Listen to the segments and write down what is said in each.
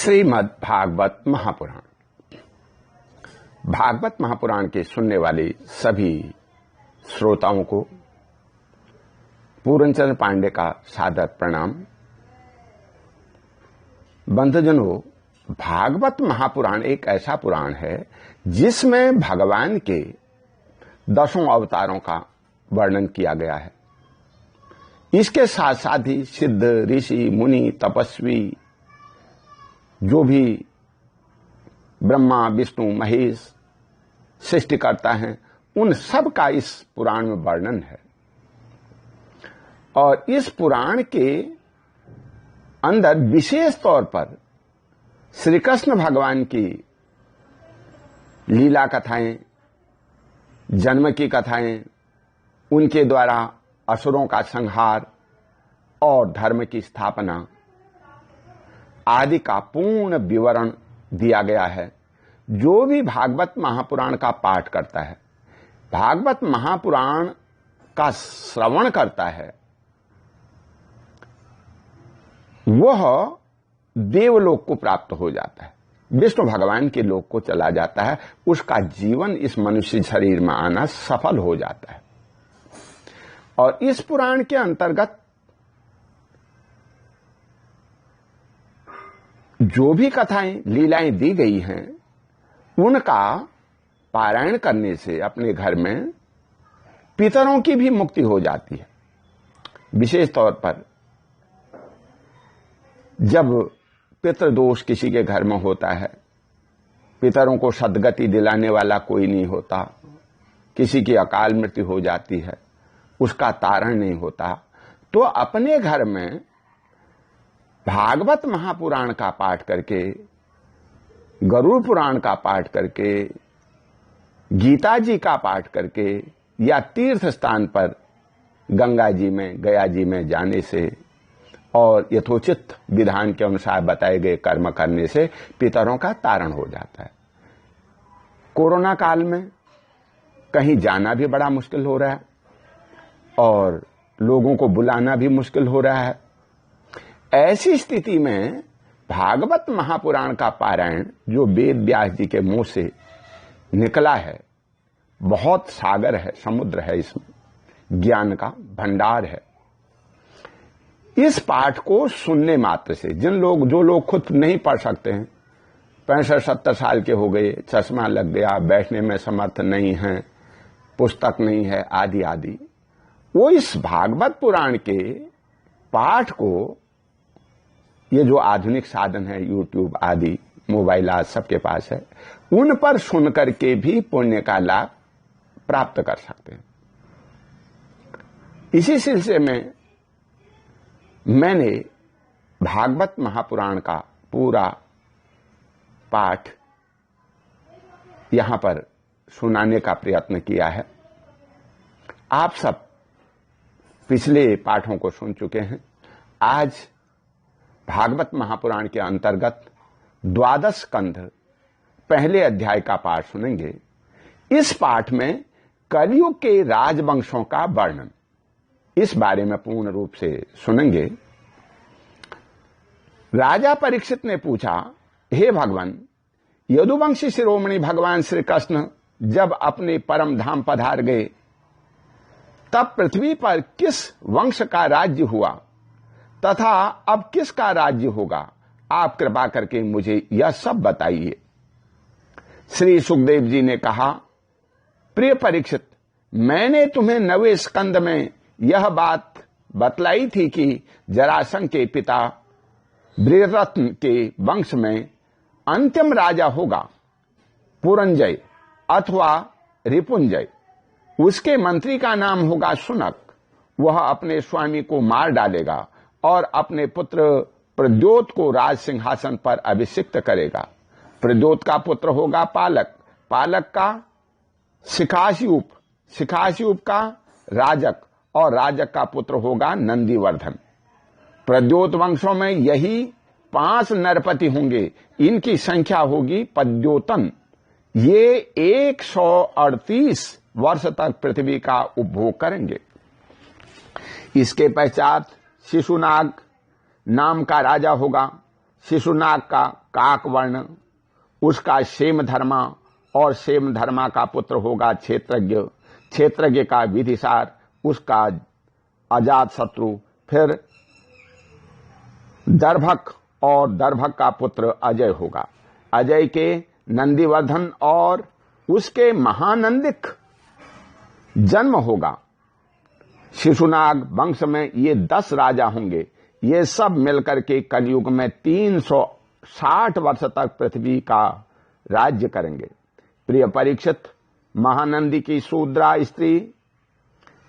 श्रीमद् भागवत महापुराण। भागवत महापुराण के सुनने वाले सभी श्रोताओं को पूरनचंद्र पांडे का सादर प्रणाम। बंधुजनों, भागवत महापुराण एक ऐसा पुराण है जिसमें भगवान के 10 अवतारों का वर्णन किया गया है। इसके साथ साथ ही सिद्ध, ऋषि, मुनि, तपस्वी जो भी ब्रह्मा, विष्णु, महेश सृष्टिकर्ता हैं, उन सब का इस पुराण में वर्णन है। और इस पुराण के अंदर विशेष तौर पर श्री कृष्ण भगवान की लीला कथाएं, जन्म की कथाएं, उनके द्वारा असुरों का संहार और धर्म की स्थापना आदि का पूर्ण विवरण दिया गया है। जो भी भागवत महापुराण का पाठ करता है, भागवत महापुराण का श्रवण करता है, वह देवलोक को प्राप्त हो जाता है, विष्णु भगवान के लोक को चला जाता है। उसका जीवन इस मनुष्य शरीर में आना सफल हो जाता है। और इस पुराण के अंतर्गत जो भी कथाएं, लीलाएं दी गई हैं, उनका पारायण करने से अपने घर में पितरों की भी मुक्ति हो जाती है। विशेष तौर पर जब पितृदोष किसी के घर में होता है, पितरों को सद्गति दिलाने वाला कोई नहीं होता, किसी की अकाल मृत्यु हो जाती है, उसका तारण नहीं होता, तो अपने घर में भागवत महापुराण का पाठ करके, गरुड़ पुराण का पाठ करके, गीता जी का पाठ करके, या तीर्थ स्थान पर गंगा जी में, गया जी में जाने से और यथोचित विधान के अनुसार बताए गए कर्म करने से पितरों का तारण हो जाता है। कोरोना काल में कहीं जाना भी बड़ा मुश्किल हो रहा है और लोगों को बुलाना भी मुश्किल हो रहा है। ऐसी स्थिति में भागवत महापुराण का पारायण जो वेद व्यास जी के मुंह से निकला है, बहुत सागर है, समुद्र है, इसमें ज्ञान का भंडार है। इस पाठ को सुनने मात्र से जो लोग खुद नहीं पढ़ सकते हैं, 65-70 साल के हो गए, चश्मा लग गया, बैठने में समर्थ नहीं है, पुस्तक नहीं है, आदि आदि, वो इस भागवत पुराण के पाठ को, ये जो आधुनिक साधन है, यूट्यूब आदि, मोबाइल आज सबके पास है, उन पर सुन करके भी पुण्य का लाभ प्राप्त कर सकते हैं। इसी सिलसिले में मैंने भागवत महापुराण का पूरा पाठ यहां पर सुनाने का प्रयत्न किया है। आप सब पिछले पाठों को सुन चुके हैं। आज भागवत महापुराण के अंतर्गत 12 स्कंध पहले अध्याय का पाठ सुनेंगे। इस पाठ में कलियुग के राजवंशों का वर्णन, इस बारे में पूर्ण रूप से सुनेंगे। राजा परीक्षित ने पूछा, हे भगवान, यदुवंशी शिरोमणि भगवान श्री कृष्ण जब अपने परम धाम पधार गए, तब पृथ्वी पर किस वंश का राज्य हुआ तथा अब किसका राज्य होगा? आप कृपा करके मुझे यह सब बताइए। श्री सुखदेव जी ने कहा, प्रिय परीक्षित, मैंने तुम्हें 9वें स्कंद में यह बात बतलाई थी कि जरासंध के पिता बृहद्रथ के वंश में अंतिम राजा होगा पुरंजय अथवा रिपुंजय। उसके मंत्री का नाम होगा शुनक। वह अपने स्वामी को मार डालेगा और अपने पुत्र प्रद्योत को राज सिंहासन पर अभिषिक्त करेगा। प्रद्योत का पुत्र होगा पालक, पालक का शिखास्यूप, शिखास्यूप का राजक और राजक का पुत्र होगा नंदीवर्धन। प्रद्योत वंशों में यही 5 नरपति होंगे। इनकी संख्या होगी पद्योतन। ये 138 वर्ष तक पृथ्वी का उपभोग करेंगे। इसके पश्चात शिशुनाग नाम का राजा होगा। शिशुनाग का काकवर्ण, उसका क्षेमधर्मा, और क्षेमधर्मा का पुत्र होगा क्षेत्रज्ञ, क्षेत्रज्ञ का विधिसार, उसका अजातशत्रु, फिर दर्भक, और दर्भक का पुत्र अजय होगा। अजय के नंदीवर्धन और उसके महानंदिक जन्म होगा। शिशुनाग वंश में ये 10 राजा होंगे। ये सब मिलकर के कलयुग में 360 वर्ष तक पृथ्वी का राज्य करेंगे। प्रिय परीक्षित, महानंदी की शूद्रा स्त्री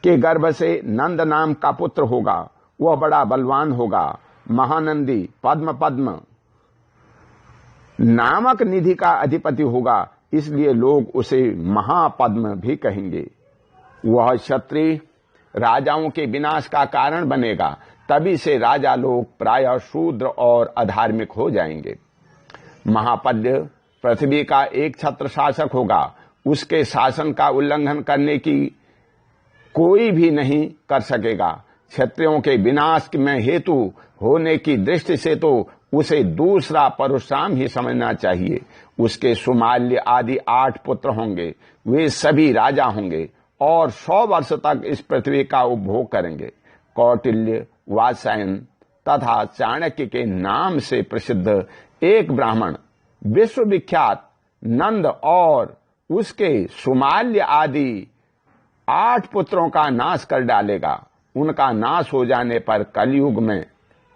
के गर्भ से नंद नाम का पुत्र होगा। वह बड़ा बलवान होगा। महानंदी पद्म नामक निधि का अधिपति होगा, इसलिए लोग उसे महापद्म भी कहेंगे। वह क्षत्रिय राजाओं के विनाश का कारण बनेगा। तभी से राजा लोग प्रायः शूद्र और अधार्मिक हो जाएंगे। महापद्य पृथ्वी का एक छत्र शासक होगा। उसके शासन का उल्लंघन करने की कोई भी नहीं कर सकेगा। क्षत्रियों के विनाश में हेतु होने की दृष्टि से तो उसे दूसरा परशुराम ही समझना चाहिए। उसके सुमाल्य आदि 8 पुत्र होंगे। वे सभी राजा होंगे और 100 वर्ष तक इस पृथ्वी का उपभोग करेंगे। कौटिल्य, वात्सायन तथा चाणक्य के नाम से प्रसिद्ध एक ब्राह्मण विश्वविख्यात नंद और उसके सुमाल्य आदि 8 पुत्रों का नाश कर डालेगा। उनका नाश हो जाने पर कलयुग में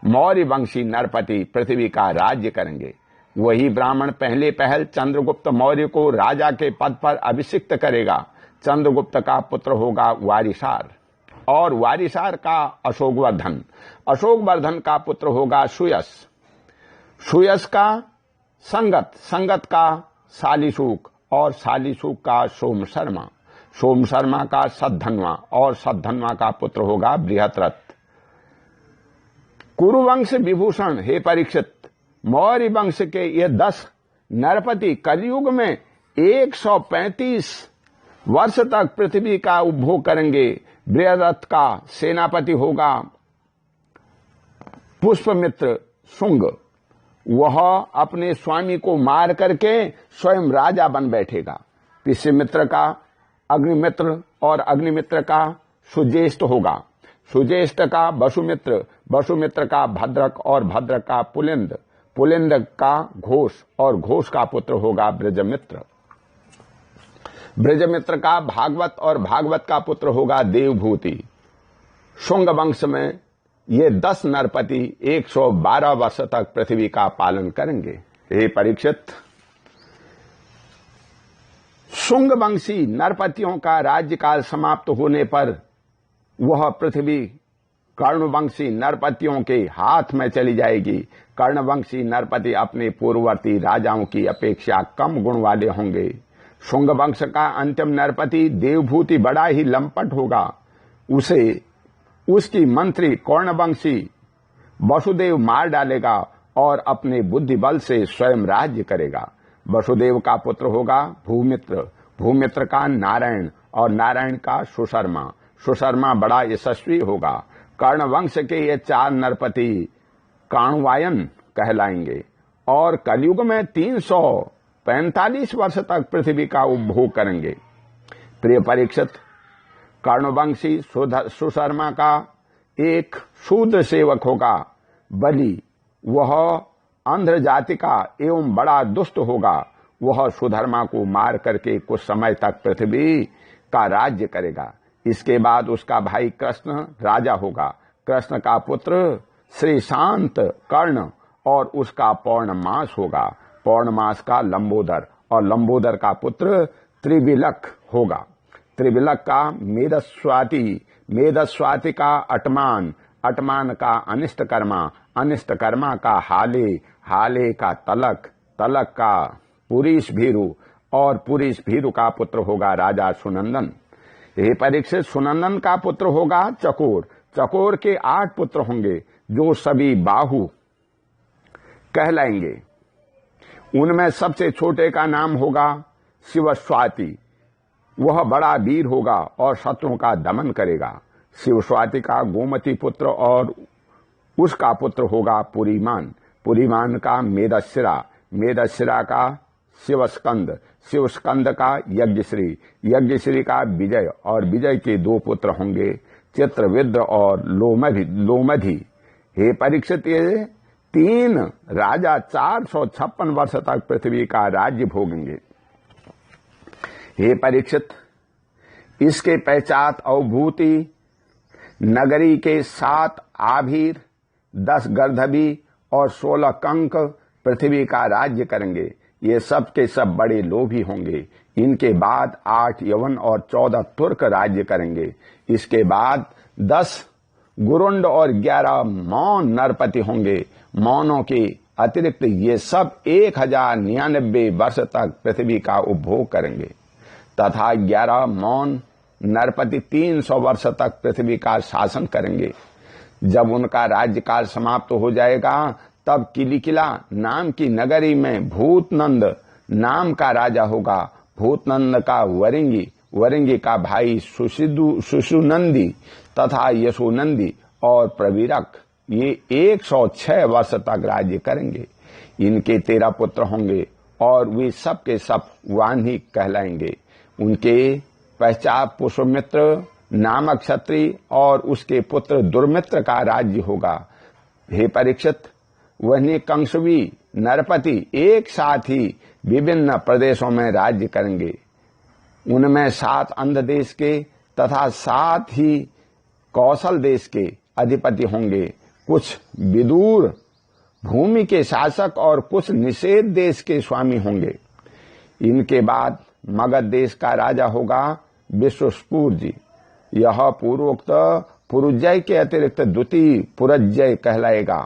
मौर्य वंशी नरपति पृथ्वी का राज्य करेंगे। वही ब्राह्मण पहले पहल चंद्रगुप्त मौर्य को राजा के पद पर अभिषिक्त करेगा। चंद्रगुप्त का पुत्र होगा वारिसार, और वारिसार का अशोकवर्धन। अशोकवर्धन का पुत्र होगा सुयस, सुयस का संगत, संगत का शालीशुक, और शालीशुक का सोम शर्मा, सोम शर्मा का सद्धन्वा, और सद्धन्वा का पुत्र होगा बृहत्रथ। कुरुवंश विभूषण, हे परीक्षित, मौर्य वंश के ये 10 नरपति कलयुग में 135 वर्ष तक पृथ्वी का उपभोग करेंगे। बृहरथ का सेनापति होगा पुष्पमित्र शुंग। वह अपने स्वामी को मार करके स्वयं राजा बन बैठेगा। पुष्यमित्र का अग्निमित्र, और अग्निमित्र का सुज्येष्ठ होगा। सुज्येष्ठ का वसुमित्र, वसुमित्र का भद्रक, और भद्रक का पुलिंद, पुलिंद का घोष, और घोष का पुत्र होगा ब्रजमित्र। ब्रजमित्र का भागवत, और भागवत का पुत्र होगा देवभूति। शुंग वंश में ये 10 नरपति 112 वर्ष तक पृथ्वी का पालन करेंगे। हे परीक्षित, शुंग वंशी नरपतियों का राज्यकाल समाप्त होने पर वह पृथ्वी कर्णवंशी नरपतियों के हाथ में चली जाएगी। कर्णवंशी नरपति अपने पूर्ववर्ती राजाओं की अपेक्षा कम गुण वाले होंगे। शुंग वंश का अंतिम नरपति देवभूति बड़ा ही लंपट होगा। उसे उसकी मंत्री कर्णवंशी वसुदेव मार डालेगा और अपने बुद्धि बल से स्वयं राज्य करेगा। वसुदेव का पुत्र होगा भूमित्र, भूमित्र का नारायण, और नारायण का सुशर्मा, सुशर्मा बड़ा यशस्वी होगा। कर्णवंश के ये 4 नरपति काणवायन कहलाएंगे और कलयुग में 345 वर्ष तक पृथ्वी का उपभोग करेंगे। प्रिय परीक्षित, कर्णवंशी सुशर्मा का एक शूद्र सेवक होगा बलि। वह आंध्र जाति का एवं बड़ा दुष्ट होगा। वह सुधर्मा को मार करके कुछ समय तक पृथ्वी का राज्य करेगा। इसके बाद उसका भाई कृष्ण राजा होगा। कृष्ण का पुत्र श्री शांत कर्ण, और उसका पौर्णमास होगा। पौर्णमास का लंबोदर, और लंबोदर का पुत्र त्रिविलक होगा। त्रिविलक का मेदस्वाति, मेदस्वाति का अटमान, अटमान का अनिष्टकर्मा, अनिष्टकर्मा का हाले, हाले का तलक, तलक का पुरीश भीरु, और पुरीश भीरु का पुत्र होगा राजा सुनंदन। हे परीक्षित, सुनंदन का पुत्र होगा चकोर। चकोर के 8 पुत्र होंगे जो सभी बाहु कहलाएंगे। उनमें सबसे छोटे का नाम होगा शिवस्वाति। वह बड़ा वीर होगा और शत्रुओं का दमन करेगा। शिवस्वाति का गोमती पुत्र, और उसका पुत्र होगा पुरीमान। पुरीमान का मेदशिरा, मेदशिरा का शिवस्कंद, शिवस्कंद का यज्ञश्री, यज्ञश्री का विजय, और विजय के 2 पुत्र होंगे, चित्रविद्र और लोमधि। हे परीक्षित, ये 3 राजा 456 वर्ष तक पृथ्वी का राज्य भोगेंगे। हे परीक्षित, इसके पश्चात अवभूति नगरी के 7 आभीर, 10 गर्दभी और 16 कंक पृथ्वी का राज्य करेंगे। ये सब के सब बड़े लोभी होंगे। इनके बाद 8 यवन और 14 तुर्क राज्य करेंगे। इसके बाद 10 गुरुंड और 11 मौन नरपति होंगे। मौनों के अतिरिक्त ये सब 1099 वर्ष तक पृथ्वी का उपभोग करेंगे तथा 11 मौन नरपति 300 वर्ष तक पृथ्वी का शासन करेंगे। जब उनका राज्यकाल समाप्त हो जाएगा तब किलिकिला नाम की नगरी में भूतनंद नाम का राजा होगा। भूतनंद का वरिंगी, वरिंगी का भाई सुषुनंदी तथा यशोनंदी और प्रवीरक, ये 106 वर्ष तक राज्य करेंगे। इनके 13 पुत्र होंगे और वे सब के सब वान्ही कहलाएंगे। उनके पश्चात पुष्पमित्र नामक क्षत्रिय और उसके पुत्र दुर्मित्र का राज्य होगा। हे परीक्षित, वही कंसवी नरपति एक साथ ही विभिन्न प्रदेशों में राज्य करेंगे। उनमें 7 अंध देश के तथा 7 ही कौशल देश के अधिपति होंगे। कुछ विदूर भूमि के शासक और कुछ निषेध देश के स्वामी होंगे। इनके बाद मगध देश का राजा होगा विश्वस्पुर जी। यह पूर्वोक्त पुरुजय के अतिरिक्त द्वितीय पुरजय कहलाएगा।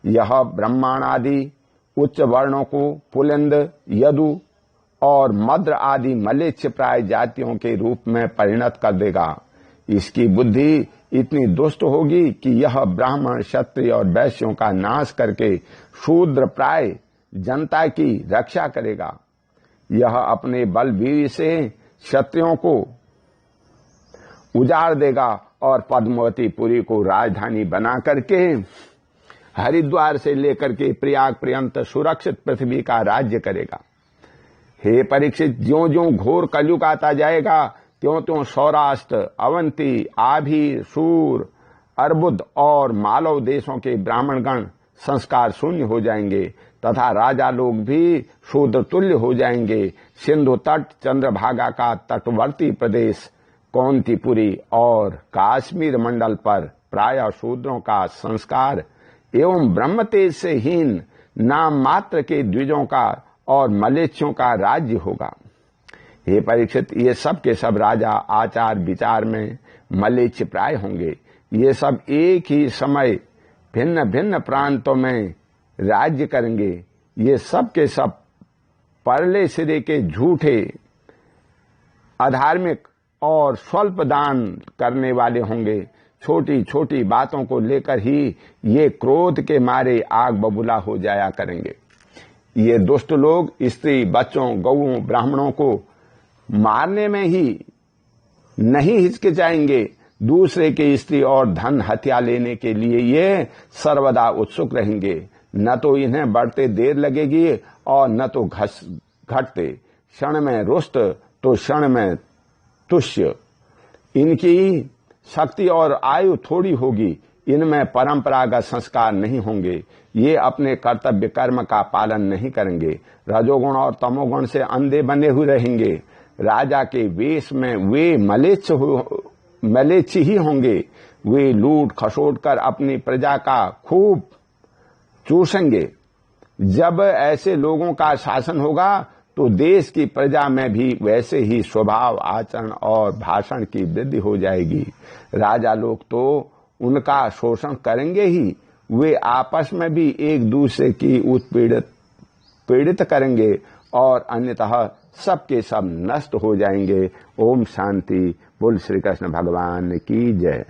यह ब्रह्मांड आदि उच्च वर्णों को पुलिंद, यदु और मद्र आदि मलेच्छ प्राय जातियों के रूप में परिणत कर देगा। इसकी बुद्धि इतनी दुष्ट होगी कि यह ब्राह्मण, क्षत्रिय और वैश्यों का नाश करके शूद्र प्राय जनता की रक्षा करेगा। यह अपने बलवीर से क्षत्रियों को उजाड़ देगा और पद्मावतीपुरी को राजधानी बना करके हरिद्वार से लेकर के प्रयाग पर्यंत सुरक्षित पृथ्वी का राज्य करेगा। हे परीक्षित, ज्यों ज्यों घोर कलयुग आता जाएगा त्यों त्यों सौराष्ट्र, अवंती, आभीर, सूर, अर्बुद और मालव देशों के ब्राह्मणगण संस्कार शून्य हो जाएंगे तथा राजा लोग भी शूद्र तुल्य हो जाएंगे। सिंधु तट, चंद्रभागा का तटवर्ती प्रदेश, कौंतीपुरी और काश्मीर मंडल पर प्राय शूद्रों का संस्कार एवं ब्रह्म तेज से हीन नाम मात्र के द्विजों का और मलेच्छों का राज्य होगा। हे परीक्षित, ये सब के सब राजा आचार विचार में मलेच्छ प्राय होंगे। ये सब एक ही समय भिन्न भिन्न प्रांतों में राज्य करेंगे। ये सब के सब परले सिरे के झूठे, अधार्मिक और स्वल्प दान करने वाले होंगे। छोटी छोटी बातों को लेकर ही ये क्रोध के मारे आग बबूला हो जाया करेंगे। ये दुष्ट लोग स्त्री, बच्चों, गौओं, ब्राह्मणों को मारने में ही नहीं हिचकिचाएंगे। दूसरे के स्त्री और धन हत्या लेने के लिए ये सर्वदा उत्सुक रहेंगे। न तो इन्हें बढ़ते देर लगेगी और न तो घटते। क्षण में रुष्ट तो क्षण में तुष्य। इनकी शक्ति और आयु थोड़ी होगी। इनमें परंपरागत संस्कार नहीं होंगे। ये अपने कर्तव्य कर्म का पालन नहीं करेंगे। रजोगुण और तमोगुण से अंधे बने हुए रहेंगे। राजा के वेश में वे मलेच्छ ही होंगे। वे लूट खसोट कर अपनी प्रजा का खूब चूसेंगे। जब ऐसे लोगों का शासन होगा तो देश की प्रजा में भी वैसे ही स्वभाव, आचरण और भाषण की वृद्धि हो जाएगी। राजा लोग तो उनका शोषण करेंगे ही, वे आपस में भी एक दूसरे की पीड़ित करेंगे और अन्यतः सबके सब नष्ट हो जाएंगे। ओम शांति। बोल श्री कृष्ण भगवान की जय।